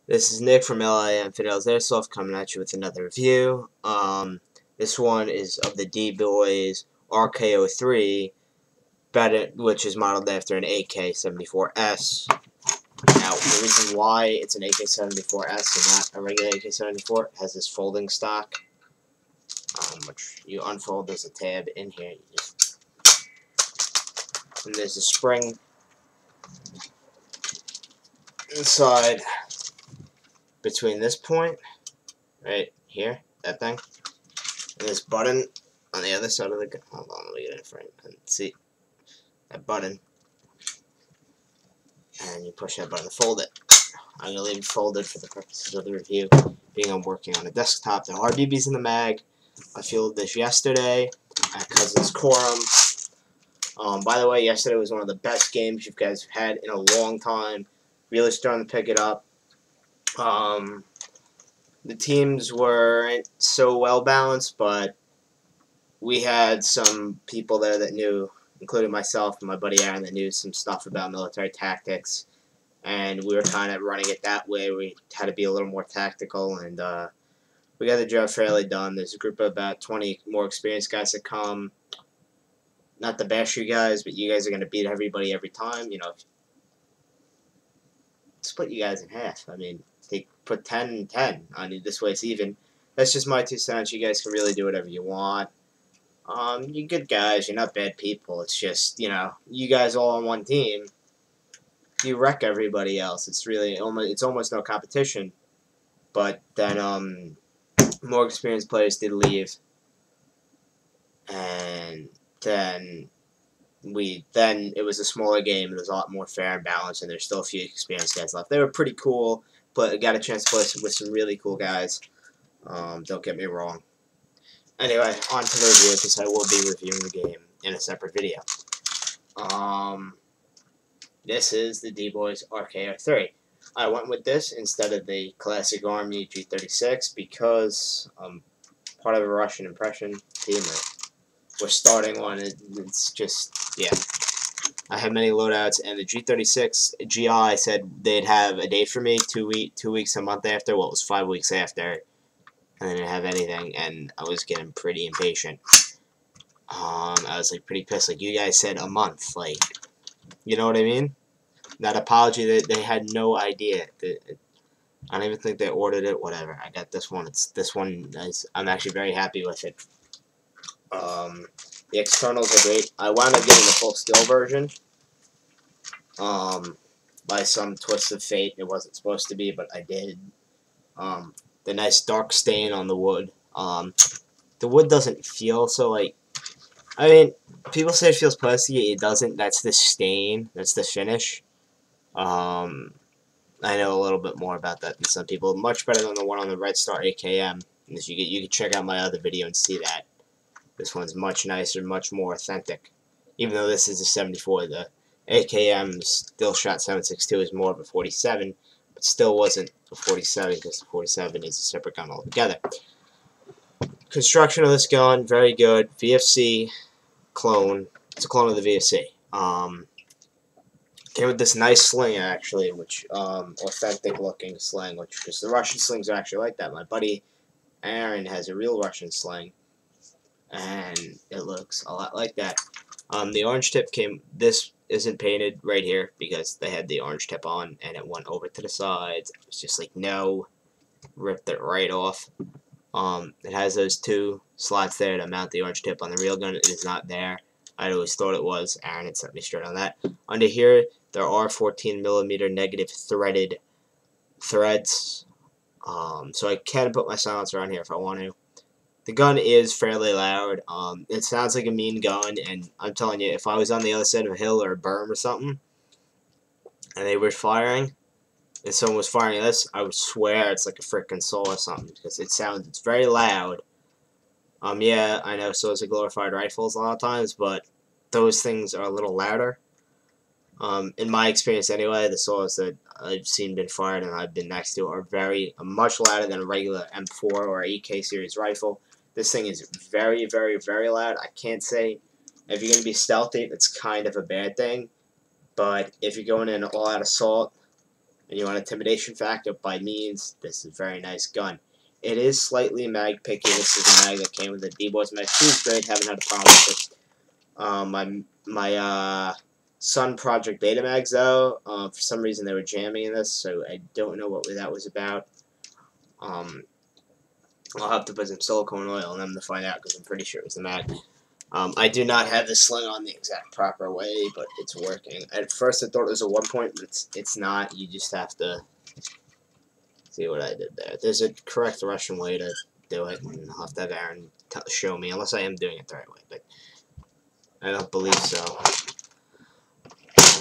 This is Nick from ak74s Airsoft coming at you with another review. This one is of the dboys RKO3, which is modeled after an AK74s. Now, the reason why it's an AK74s and not a regular AK74 has this folding stock, which you unfold. There's a tab in here. And there's a spring inside between this point, right here, that thing, and this button on the other side of the gun. Hold on, let me get it in frame and see that button, and you push that button to fold it. I'm gonna leave it folded for the purposes of the review, being I'm working on a desktop. There are BBs in the mag. I fielded this yesterday at Cousin's Quorum. By the way, yesterday was one of the best games you guys have had in a long time. Really starting to pick it up. The teams weren't so well balanced, but we had some people there that knew, including myself and my buddy Aaron, that knew some stuff about military tactics, and we were kind of running it that way. We had to be a little more tactical, and we got the job fairly done. There's a group of about 20 more experienced guys that come. Not to bash you guys, but you guys are going to beat everybody every time. You know, split you guys in half. I mean, they put 10 and 10 on you. This way it's even. That's just my 2 cents. You guys can really do whatever you want. You're good guys. You're not bad people. It's just, you know, you guys all on one team. You wreck everybody else. It's really almost no competition. But then more experienced players did leave, and then it was a smaller game. It was a lot more fair and balanced, and there's still a few experienced guys left. They were pretty cool, but I got a chance to play with some really cool guys. Don't get me wrong. Anyway, on to the review, because I will be reviewing the game in a separate video. This is the dboys RKO3. I went with this instead of the classic Army G36 because I'm part of a Russian impression team. We're starting one. It's just, yeah. I had many loadouts, and the G36 GI said they'd have a date for me 2 weeks, a month after. Well, it was 5 weeks after. And they didn't have anything, and I was getting pretty impatient. I was like pretty pissed. Like, you guys said a month, like, you know what I mean? That apology, that they had no idea. I don't even think they ordered it. Whatever. I got this one. I'm actually very happy with it. The externals are great. I wound up getting the full steel version. By some twist of fate, it wasn't supposed to be, but I did. The nice dark stain on the wood. The wood doesn't feel so, like, I mean, people say it feels plasticky. It doesn't. That's the stain. That's the finish. I know a little bit more about that than some people. Much better than the one on the Red Star AKM. And you can check out my other video and see that. This one's much nicer, much more authentic. Even though this is a 74, the AKM still shot 7.62 is more of a 47, but still wasn't a 47 because the 47 is a separate gun altogether. Construction of this gun, very good. VFC clone. It's a clone of the VFC. Came with this nice sling, actually, which, authentic looking sling, because the Russian slings are actually like that. My buddy Aaron has a real Russian sling, and it looks a lot like that. The orange tip this isn't painted right here, because they had the orange tip on, and it went over to the sides. It was just like, no, ripped it right off. It has those 2 slots there to mount the orange tip on the real gun. It is not there. I always thought it was. Aaron had set me straight on that. Under here, there are 14mm negative threaded threads. So I can put my silencer on here if I want to. The gun is fairly loud. It sounds like a mean gun, and I'm telling you, if I was on the other side of a hill or a berm or something, and they were firing, and someone was firing this, I would swear it's like a freaking soul or something, because it's very loud. Yeah, I know, so is a glorified rifles a lot of times, but those things are a little louder. In my experience anyway, the saws that I've seen been fired and I've been next to are much louder than a regular M4 or EK series rifle. This thing is very, very, very loud. I can't say if you're going to be stealthy, it's kind of a bad thing, but if you're going in all-out assault, and you want intimidation factor, by means, this is a very nice gun. It is slightly mag picky. This is a mag that came with the dboys mag. She was great. Haven't had a problem with it. My Sun Project Beta mags though, for some reason they were jamming in this, so I don't know what that was about. I'll have to put some silicone oil on them to find out, because I'm pretty sure it was the mag. I do not have the sling on the exact proper way, but it's working. At first I thought it was a 1-point, but it's not. You just have to see what I did there. There's a correct Russian way to do it, and I'll have to have Aaron show me, unless I am doing it the right way, but I don't believe so.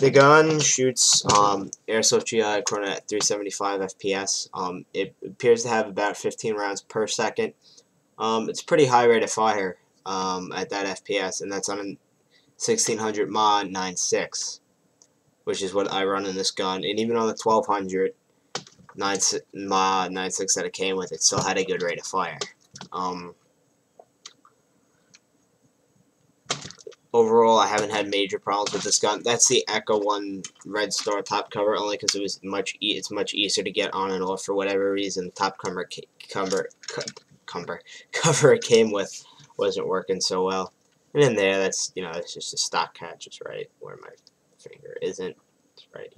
The gun shoots airsoft GI Corona at 375 FPS. It appears to have about 15 rounds per second. It's pretty high rate of fire at that FPS, and that's on a 1600 mod 9.6, which is what I run in this gun. And even on the 1200 mod 9.6 that it came with, it still had a good rate of fire. Overall, I haven't had major problems with this gun. That's the Echo 1 Red Star top cover, only because it's much easier to get on and off for whatever reason. The top cover it came with wasn't working so well. And in there, that's it's just a stock catch. It's right where my finger isn't. It's right,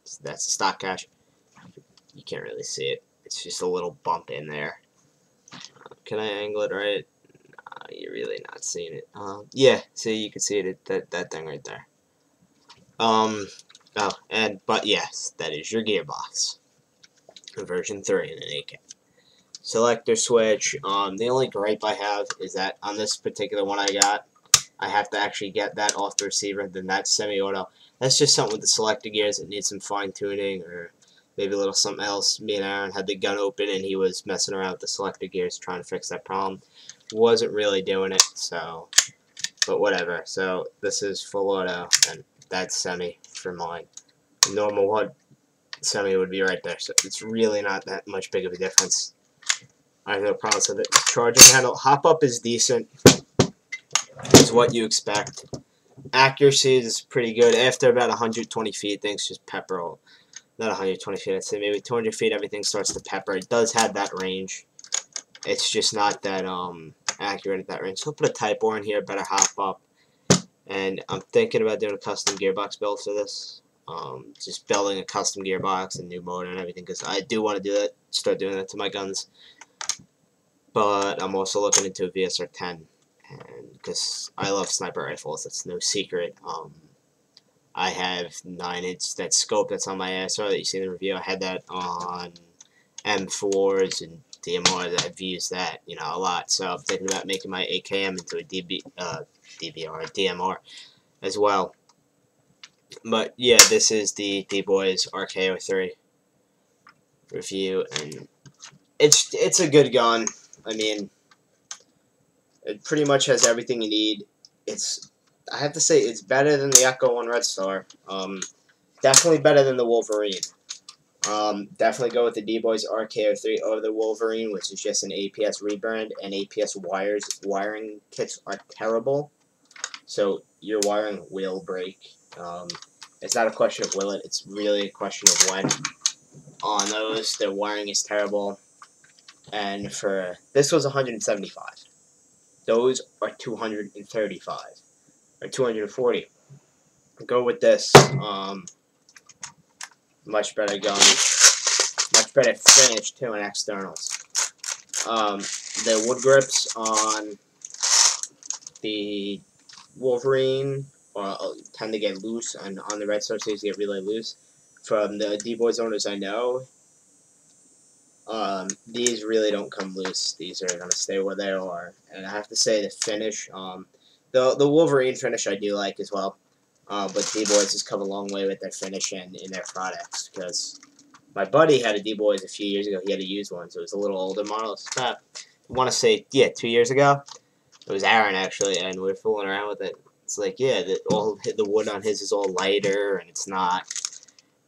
so that's a stock catch. You can't really see it. It's just a little bump in there. Can I angle it right? You're really not seeing it. Yeah, see, you can see it, that thing right there. But yes, that is your gearbox. Version 3 in an AK. Selector switch. The only gripe I have is that on this particular one I got, I have to actually get that off the receiver, then that's semi-auto. That's just something with the selector gears that needs some fine-tuning, or maybe a little something else. Me and Aaron had the gun open, and he was messing around with the selector gears trying to fix that problem. Wasn't really doing it, so, but whatever. So this is full auto, and that's semi for mine. The normal one, semi would be right there, so it's really not that much big of a difference. I have no problems with it. Charging handle, hop up is decent, is what you expect. Accuracy is pretty good. After about 120 feet, things just pepper. Not 120 feet, I'd say maybe 200 feet, everything starts to pepper. It does have that range. It's just not that accurate at that range. So I'll put a Type 4 in here, better hop up. And I'm thinking about doing a custom gearbox build for this. Just building a custom gearbox and new motor and everything, because I do want to do that, start doing that to my guns. But I'm also looking into a VSR 10, and because I love sniper rifles, that's no secret. I have 9-inch, that scope that's on my ASR that you see in the review. I had that on M4s and DMRs. I've used that, a lot. So I'm thinking about making my AKM into a DMR as well. But yeah, this is the dboys RK03 review, and it's a good gun. I mean, it pretty much has everything you need. I have to say, it's better than the Echo 1 Red Star. Definitely better than the Wolverine. Definitely go with the dboys RK03 over the Wolverine, which is just an APS rebrand, and APS wiring kits are terrible. So your wiring will break. It's not a question of will it, it's really a question of when. On those, the wiring is terrible. And for this was 175. Those are 235 or 240. Go with this. Much better gun, much better finish too in externals. The wood grips on the Wolverine tend to get loose, and on the Red Star series get really loose. From the dboys owners I know, these really don't come loose. These are going to stay where they are. And I have to say the finish, the Wolverine finish I do like as well. But dboys has come a long way with their finish and in their products. Because my buddy had a dboys a few years ago. He had a used one, so it was a little older model. It's about, I want to say, 2 years ago. It was Aaron, actually, and we were fooling around with it. It's like, yeah, the wood on his is all lighter, and it's not.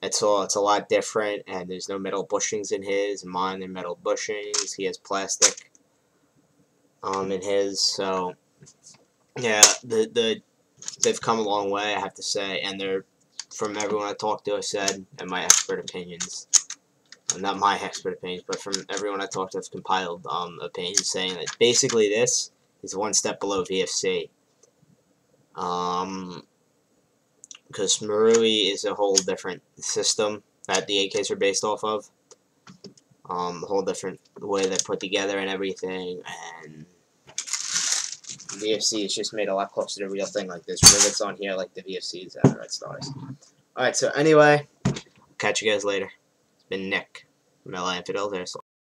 It's a lot different, and there's no metal bushings in his. Mine are metal bushings. He has plastic in his. So yeah, they've come a long way, I have to say, and they're from everyone I talked to, I said, and my expert opinions, not my expert opinions, but from everyone I talked to, I've compiled opinions saying that basically this is one step below VFC. Because Marui is a whole different system that the AKs are based off of. A whole different way they're put together and everything, and VFC is just made a lot closer to the real thing. Like there's rivets on here, like the VFCs and the Red Stars. Alright, so anyway, catch you guys later. It's been Nick from LA Infidels Airsoft.